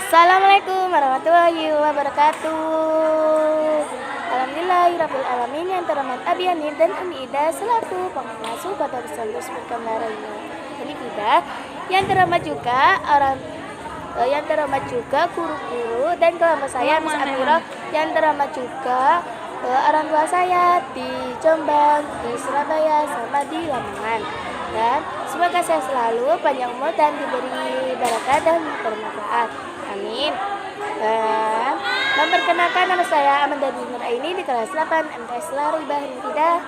Assalamualaikum warahmatullahi wabarakatuh. Alhamdulillahirabbil alamin, yang terhormat Abi Hanif dan Umi Ida selaku pengasuh Kota Pesantren Perkembangan. Jadi kita yang terhormat juga yang terhormat juga guru-guru dan kelompok saya Miss Amira, yang terhormat juga orang tua saya di Jombang, di Surabaya, sama di Lamongan. Dan semoga saya selalu panjang umur dan diberi berkah dan bermanfaat. Amin. Dan memperkenalkan, nama saya Amanda Nur Aini di kelas 8 MTS Laribah Himidah.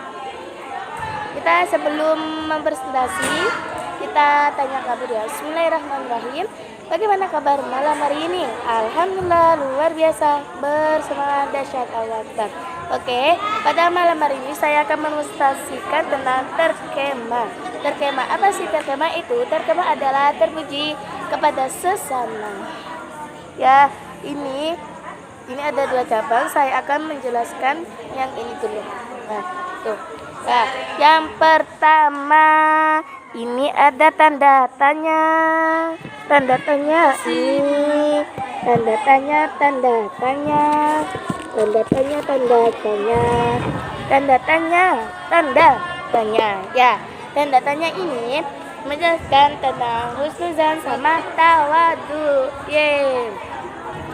Kita sebelum mempresentasi, kita tanya kabar ya. Bismillahirrahmanirrahim. Bagaimana kabar malam hari ini? Alhamdulillah luar biasa, bersemangat, dahsyat, Allah Akbar. Oke, pada malam hari ini saya akan memonstrasikan tentang terkema. Terkema, apa sih terkema itu? Terkema adalah terpuji kepada sesama. Ya, ini ada dua cabang. Saya akan menjelaskan yang ini dulu. Nah, tuh. Nah, yang pertama ini ada tanda tanya. Tanda tanya ini. Tanda tanya, tanda tanya. Tanda tanya, tanda tanya. Tanda tanya, tanda tanya. Ya, tanda tanya ini menjelaskan tentang husnuzan sama tawadu.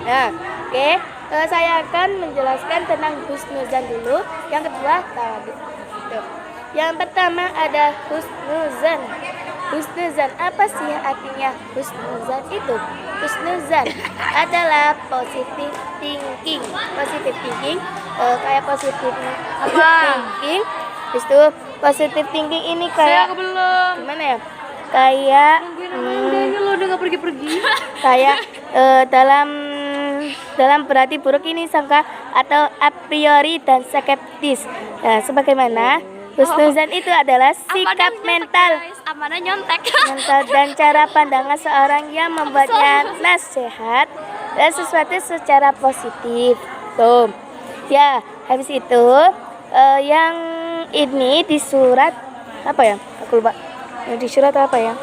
Nah, oke. Saya akan menjelaskan tentang husnuzan dulu. Yang kedua tawadu. Yang pertama ada husnuzan. Husnuzan, apa sih artinya husnuzan itu? Husnuzan adalah positive thinking. Positive thinking kayak positive thinking. Itu positive thinking ini kayak gimana ya? Kayak lo udah gak pergi-pergi. Kayak dalam berarti buruk ini sangka atau a priori dan skeptis. Nah, sebagaimana husnuzan itu adalah sikap mental dan cara pandangan seorang yang membuatnya nasihat dan sesuatu secara positif. Tuh. Ya, habis itu yang ini di surat apa ya? Aku lupa. Di surat apa ya?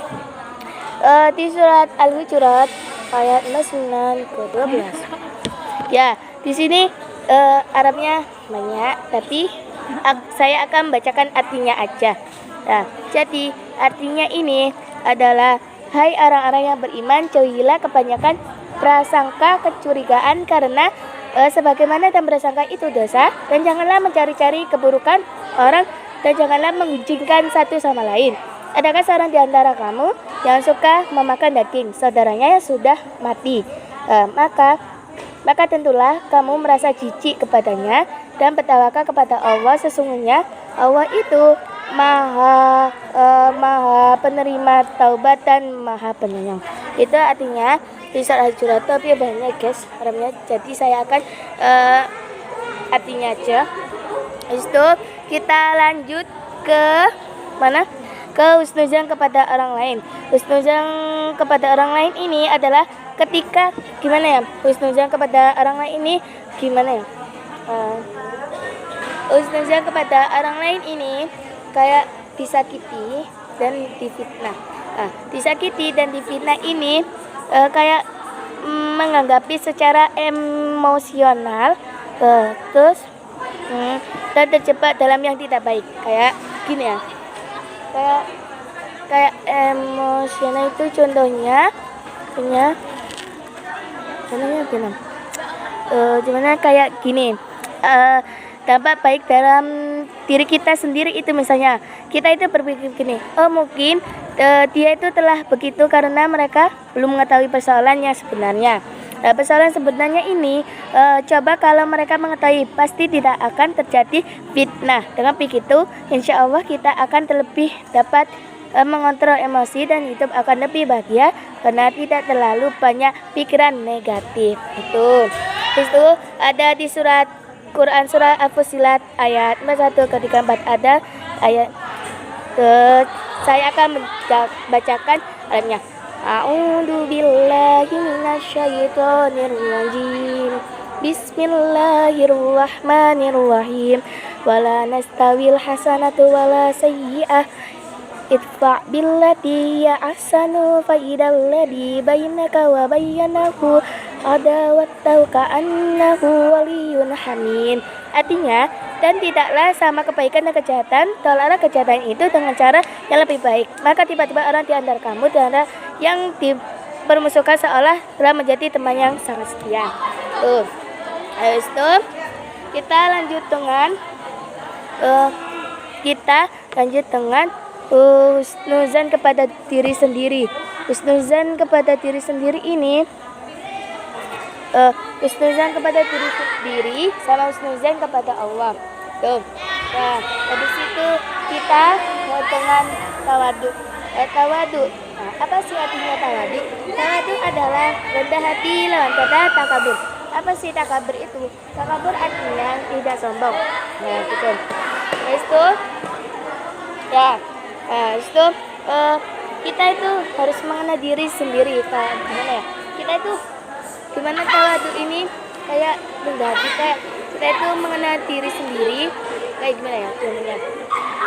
Di surat Al-Hujurat ayat 9 ke 12. Ya, di sini Arabnya banyak, tapi saya akan bacakan artinya aja. Nah, jadi artinya ini adalah, hai orang-orang yang beriman, jauhilah kebanyakan prasangka kecurigaan, karena sebagaimana dan prasangka itu dosa, dan janganlah mencari-cari keburukan orang, dan janganlah mengunjingkan satu sama lain. Adakah seorang di antara kamu yang suka memakan daging saudaranya yang sudah mati? Maka tentulah kamu merasa jijik kepadanya dan bertawakal kepada Allah. Sesungguhnya Allah itu maha penerima taubat dan maha penyayang. Itu artinya di surat Al-Hujurat, tapi banyak guys Arabnya. Jadi saya akan artinya aja. Habis itu kita lanjut ke mana? Ke husnuzan kepada orang lain. Husnuzan kepada orang lain ini adalah ketika gimana ya? Husnuzan kepada orang lain ini gimana ya? Husnuzan kepada orang lain ini kayak disakiti dan difitnah. Disakiti dan difitnah ini kayak menanggapi secara emosional, terus dan terjebak dalam yang tidak baik. Kayak gini ya. Kayak emosional itu contohnya gimana kayak gini, dampak baik dalam diri kita sendiri itu, misalnya kita itu berpikir gini, mungkin dia itu telah begitu karena mereka belum mengetahui persoalannya sebenarnya. Persoalan sebenarnya ini, coba kalau mereka mengetahui, pasti tidak akan terjadi fitnah. Dengan begitu, insya Allah kita akan terlebih dapat mengontrol emosi dan hidup akan lebih bahagia karena tidak terlalu banyak pikiran negatif. Itu ada di surat Quran surah Al-Fussilat ayat 1 ke 34 ada ayat saya akan bacakan ayatnya. A'udzu billahi minasyaitonir rajim. Bismillahirrahmanirrahim. Wala nastawil hasanatu wala sayyi'ah. Idfa' billati ya ahsanu fa idal ladzi bainaka wa bainahu adawatahu ka'annahu waliyun hamim. Artinya, dan tidaklah sama kebaikan dan kejahatan, tolaklah kejahatan itu dengan cara yang lebih baik. Maka tiba-tiba orang di antara kamu, di antara yang dipermusuhkan seolah telah menjadi teman yang sangat setia. Tuh. Habis itu kita lanjut dengan husnuzan kepada diri sendiri. Husnuzan kepada diri sendiri ini husnuzan kepada diri sendiri sama husnuzan kepada Allah. Tuh. Nah, habis itu kita dengan tawadu. Tawadu. Nah, apa sih artinya tawadu? Tawadu adalah rendah hati lawan kata takabur. Apa sih takabur itu? Takabur artinya tidak sombong. Nah, gitu. Habis itu ya. Nah, itu kita itu harus mengenal diri sendiri. Gimana ya? Kita itu gimana tawadu ini kayak rendah hati, kayak kita itu mengenal diri sendiri. Kayak gimana ya? Contohnya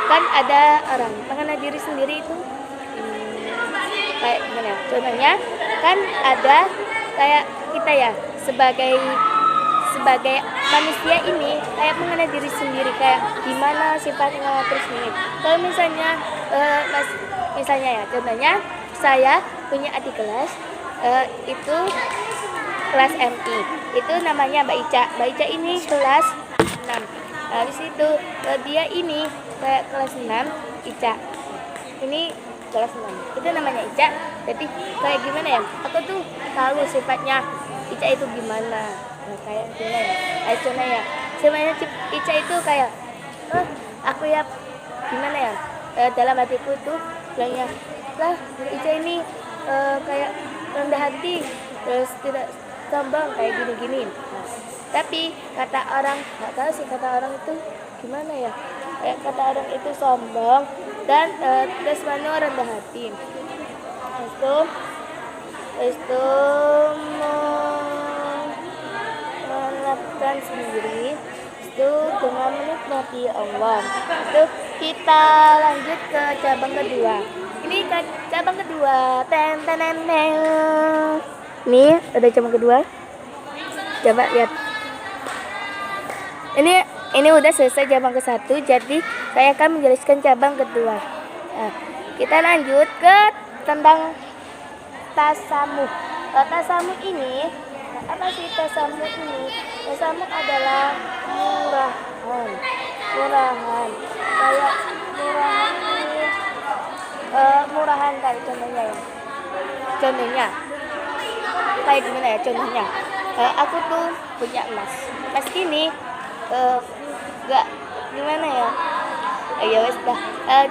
kan ada orang mengenal diri sendiri itu kayak gimana ya? Contohnya kan ada kayak kita ya sebagai manusia ini kayak mengenal diri sendiri, kayak gimana sifatnya terus ini. Kalau misalnya misalnya ya, contohnya saya punya adik kelas itu kelas MI, itu namanya Mbak Ica. Mbak Ica ini kelas 6. Habis itu dia ini kayak kelas 6, Ica ini kelas 6, itu namanya Ica. Jadi kayak gimana ya, aku tuh tahu sifatnya Ica itu gimana. Nah, kayak gimana ya, contohnya ya, sebenarnya Ica itu kayak aku ya gimana ya, dalam hatiku tuh bilangnya lah Ica ini kayak rendah hati, terus tidak sombong kayak gini-gini. Nah, tapi kata orang, nggak tahu sih kata orang itu gimana ya, kayak kata orang itu sombong dan terus rendah hati. Itu melakukan sendiri itu dengan menikmati Allah. Itu kita lanjut ke cabang kedua. Ini cabang kedua. Nih ada cabang kedua. Coba lihat. Ini udah selesai cabang ke-1, jadi saya akan menjelaskan cabang kedua. Nah, kita lanjut ke tentang tasamuh. Tasamuh ini, apa sih tasamuh ini? Tasamuh adalah murahan. Kayak murahan ini, murahan kayak contohnya ya. Contohnya, kayak gimana ya contohnya? Aku tuh punya emas. Emas ini enggak gimana ya? Ya wes dah.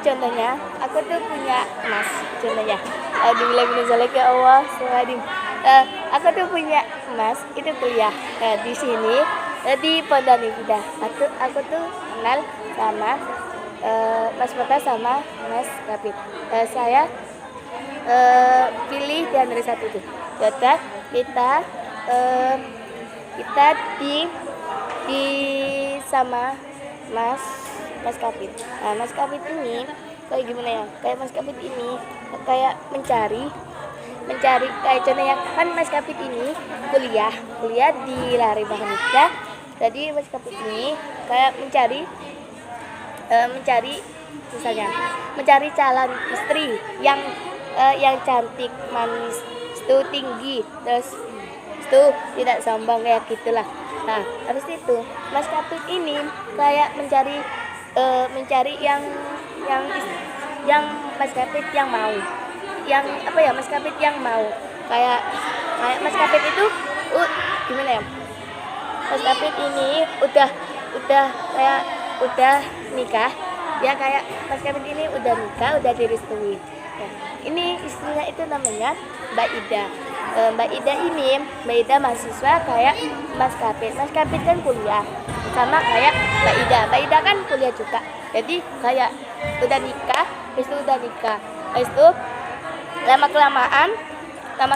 Contohnya, aku tuh punya emas. Contohnya, ya Allah, Subhanallah. Aku tuh punya emas, itu kuliah di sini di Pondok Nida. Aku tuh kenal sama Mas Mata sama Mas Kapit. Saya pilih di antara satu itu. Jadi kita di sama Mas Kapit. Nah, Mas Kapit ini kayak gimana ya? Kayak Mas Kapit ini kayak mencari kayak contohnya kan Mas Kapit ini kuliah di Lari Bahnika. Jadi Mas Kapit ini kayak misalnya mencari calon istri yang cantik, manis, itu tinggi, terus itu tidak sombong kayak gitulah. Nah, habis itu Mas Kapit ini kayak mencari yang Mas Kapit yang mau, Mas Kapit yang mau kayak Mas Kapit itu gimana ya, Mas Kapit ini udah nikah ya, kayak Mas Kapit ini udah nikah, udah direstui ya. Ini istrinya itu namanya Mbak Ida. Mbak Ida mahasiswa kayak Mas Kapit. Mas Kapit kan kuliah sama kayak Mbak Ida. Mbak Ida kan kuliah juga. Jadi kayak udah nikah, habis itu lama kelamaan kan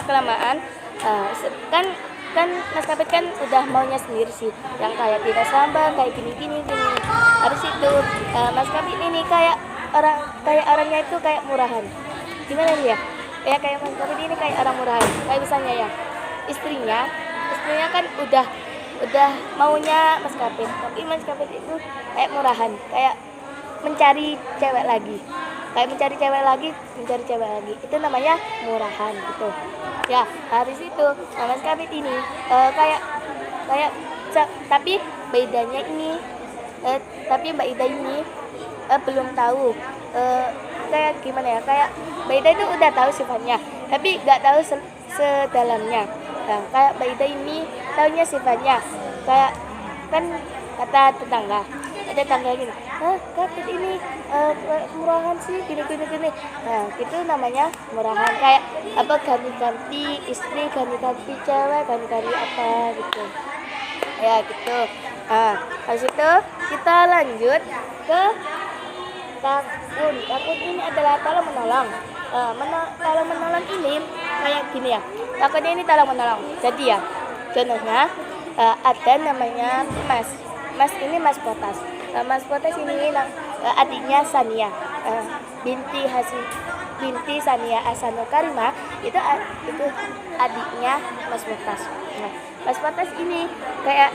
Mas Kapit kan udah maunya sendiri sih, yang kayak tidak sombong kayak gini. Habis itu Mas Kapit ini kayak orangnya itu kayak murahan. Gimana dia? Ya kayak Mas Kapit ini kayak orang murahan. Kayak misalnya ya, istrinya sebenarnya kan udah maunya maskapai, tapi maskapai itu kayak murahan, kayak mencari cewek lagi, mencari cewek lagi, itu namanya murahan gitu ya. Habis itu maskapai ini kayak kayak tapi bedanya ini tapi Mbak Ida ini belum tahu kayak gimana ya, kayak Mbak Ida itu udah tahu sifatnya tapi nggak tahu sedalamnya. Nah, kayak Mbak Ida ini tahunya sifatnya, kayak kan kata tetangga, ada tetangga gini, kapit ini murahan sih gini. Nah itu namanya murahan, kayak apa, ganti-ganti istri, ganti-ganti cewek, ganti-ganti apa gitu ya gitu. Nah habis itu kita lanjut ke takun. Takun ini adalah tolong menolong. Tolong menolong ini kayak gini ya, takunnya ini tolong menolong. Jadi ya contohnya ada namanya Mas ini Mas Potas. Mas Potas ini adiknya Sania, binti Sania Asano Karima, itu adiknya Mas Potas. Nah, Mas Potas ini kayak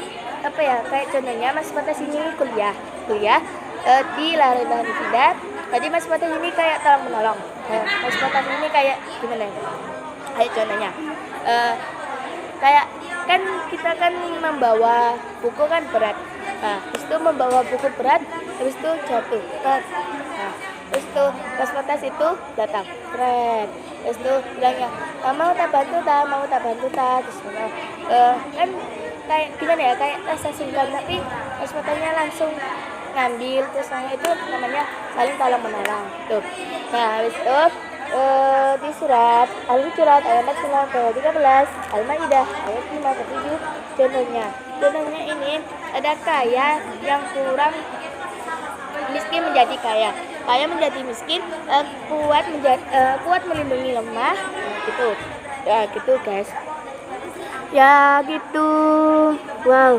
apa ya, kayak contohnya Mas Potas ini kuliah di Lareban Tidak. Jadi Mas Potas ini kayak tolong menolong. Mas Potas ini kayak gimana ya? Kayak contohnya kayak kan kita kan membawa buku kan berat. Nah, habis itu membawa buku berat, habis itu jatuh. Nah, habis itu Mas Potas itu datang, keren. Habis itu bilangnya, mau tak bantu tak, terus kan kayak gimana ya, kayak rasa sungkan, tapi Mas Potasnya langsung ngambil, terus itu namanya saling tolong menolong tuh. Nah habis itu di surat Al-Hujurat ayat 13 Al-Maidah ayat 5 ke 7 contohnya ini ada kaya yang kurang, miskin menjadi kaya menjadi miskin, kuat melindungi lemah. Nah, gitu ya gitu guys ya gitu. Wow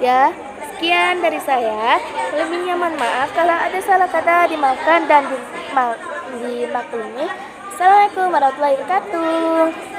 ya, sekian dari saya. Lebihnya mohon maaf kalau ada salah kata, dimaafkan dan dimaklumi. Assalamualaikum warahmatullahi wabarakatuh.